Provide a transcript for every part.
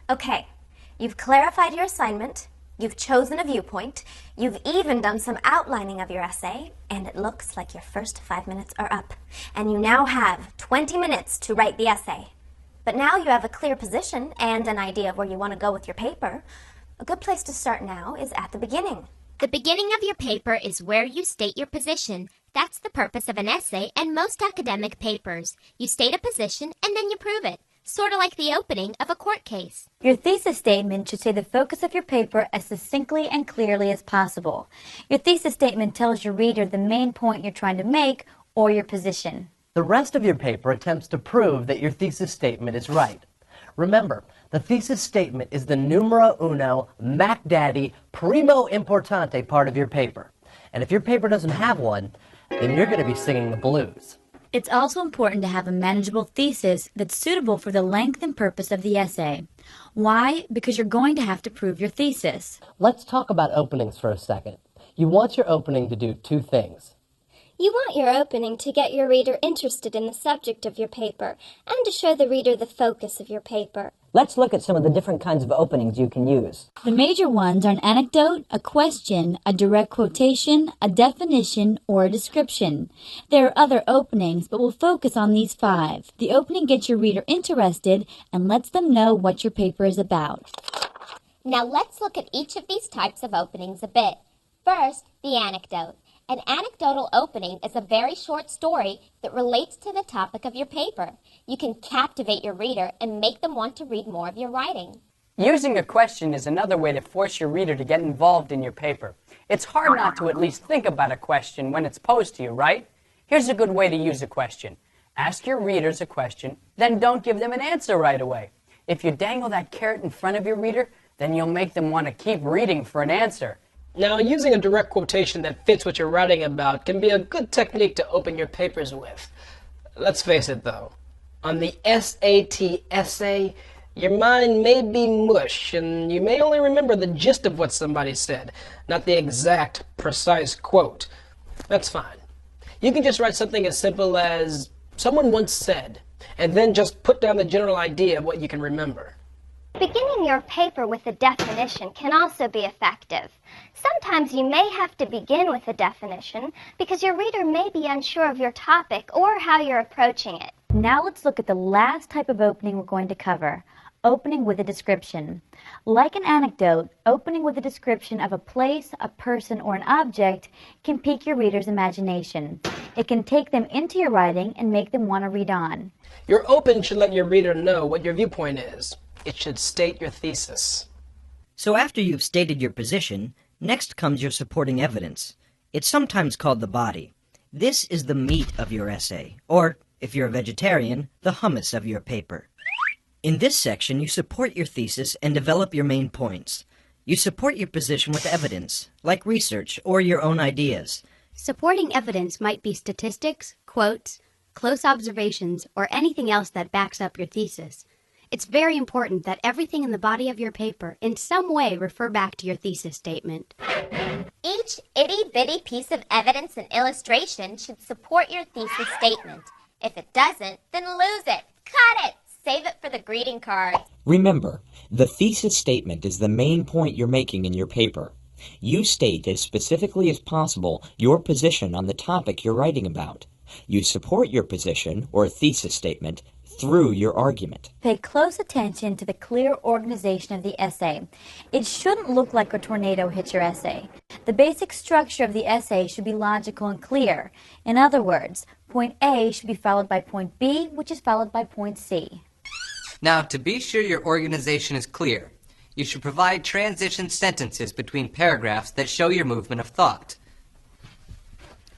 Okay, you've clarified your assignment, you've chosen a viewpoint, you've even done some outlining of your essay, and it looks like your first 5 minutes are up. And you now have 20 minutes to write the essay. But now you have a clear position and an idea of where you want to go with your paper. A good place to start now is at the beginning. The beginning of your paper is where you state your position. That's the purpose of an essay and most academic papers. You state a position and then you prove it. Sort of like the opening of a court case. Your thesis statement should say the focus of your paper as succinctly and clearly as possible. Your thesis statement tells your reader the main point you're trying to make or your position. The rest of your paper attempts to prove that your thesis statement is right. Remember, the thesis statement is the numero uno, Mac Daddy, primo importante part of your paper. And if your paper doesn't have one, then you're going to be singing the blues. It's also important to have a manageable thesis that's suitable for the length and purpose of the essay. Why? Because you're going to have to prove your thesis. Let's talk about openings for a second. You want your opening to do two things. You want your opening to get your reader interested in the subject of your paper and to show the reader the focus of your paper. Let's look at some of the different kinds of openings you can use. The major ones are an anecdote, a question, a direct quotation, a definition, or a description. There are other openings, but we'll focus on these 5. The opening gets your reader interested and lets them know what your paper is about. Now let's look at each of these types of openings a bit. First, the anecdote. An anecdotal opening is a very short story that relates to the topic of your paper. You can captivate your reader and make them want to read more of your writing. Using a question is another way to force your reader to get involved in your paper. It's hard not to at least think about a question when it's posed to you, right? Here's a good way to use a question. Ask your readers a question, then don't give them an answer right away. If you dangle that carrot in front of your reader, then you'll make them want to keep reading for an answer. Now, using a direct quotation that fits what you're writing about can be a good technique to open your papers with. Let's face it, though. On the SAT essay, your mind may be mush, and you may only remember the gist of what somebody said, not the exact, precise quote. That's fine. You can just write something as simple as, someone once said, and then just put down the general idea of what you can remember. Beginning your paper with a definition can also be effective. Sometimes you may have to begin with a definition because your reader may be unsure of your topic or how you're approaching it. Now let's look at the last type of opening we're going to cover, opening with a description. Like an anecdote, opening with a description of a place, a person, or an object can pique your reader's imagination. It can take them into your writing and make them want to read on. Your open should let your reader know what your viewpoint is. It should state your thesis. So after you've stated your position, next comes your supporting evidence. It's sometimes called the body. This is the meat of your essay, or, if you're a vegetarian, the hummus of your paper. In this section, you support your thesis and develop your main points. You support your position with evidence, like research or your own ideas. Supporting evidence might be statistics, quotes, close observations, or anything else that backs up your thesis. It's very important that everything in the body of your paper in some way refer back to your thesis statement. Each itty-bitty piece of evidence and illustration should support your thesis statement. If it doesn't, then lose it. Cut it. Save it for the greeting cards. Remember, the thesis statement is the main point you're making in your paper. You state as specifically as possible your position on the topic you're writing about. You support your position, or thesis statement, through your argument. Pay close attention to the clear organization of the essay. It shouldn't look like a tornado hits your essay. The basic structure of the essay should be logical and clear. In other words, point A should be followed by point B, which is followed by point C. Now, to be sure your organization is clear, you should provide transition sentences between paragraphs that show your movement of thought.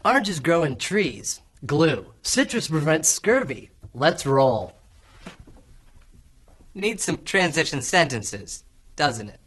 Oranges grow in trees. Glue. Citrus prevents scurvy. Let's roll. Needs some transition sentences, doesn't it?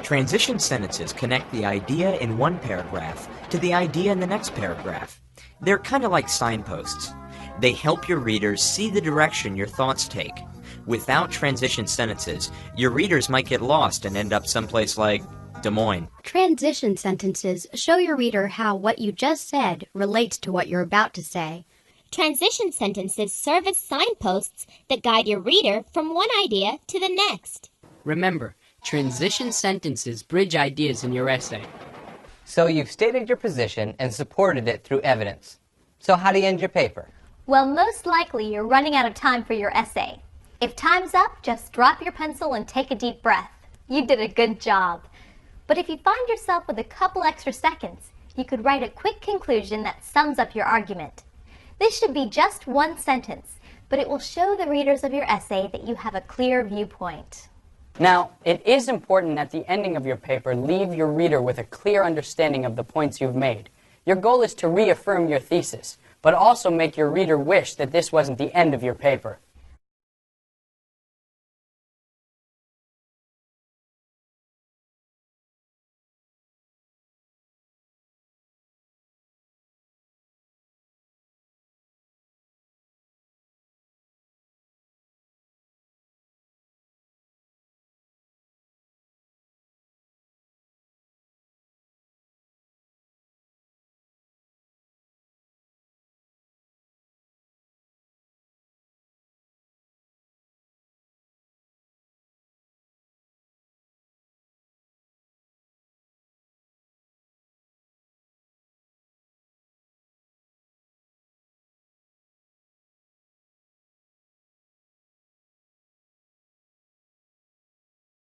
Transition sentences connect the idea in one paragraph to the idea in the next paragraph. They're kind of like signposts. They help your readers see the direction your thoughts take. Without transition sentences, your readers might get lost and end up someplace like Des Moines. Transition sentences show your reader how what you just said relates to what you're about to say. Transition sentences serve as signposts that guide your reader from one idea to the next. Remember, transition sentences bridge ideas in your essay. So you've stated your position and supported it through evidence. So how do you end your paper? Well, most likely you're running out of time for your essay. If time's up, just drop your pencil and take a deep breath. You did a good job. But if you find yourself with a couple extra seconds, you could write a quick conclusion that sums up your argument. This should be just one sentence, but it will show the readers of your essay that you have a clear viewpoint. Now, it is important at the ending of your paper leave your reader with a clear understanding of the points you've made. Your goal is to reaffirm your thesis, but also make your reader wish that this wasn't the end of your paper.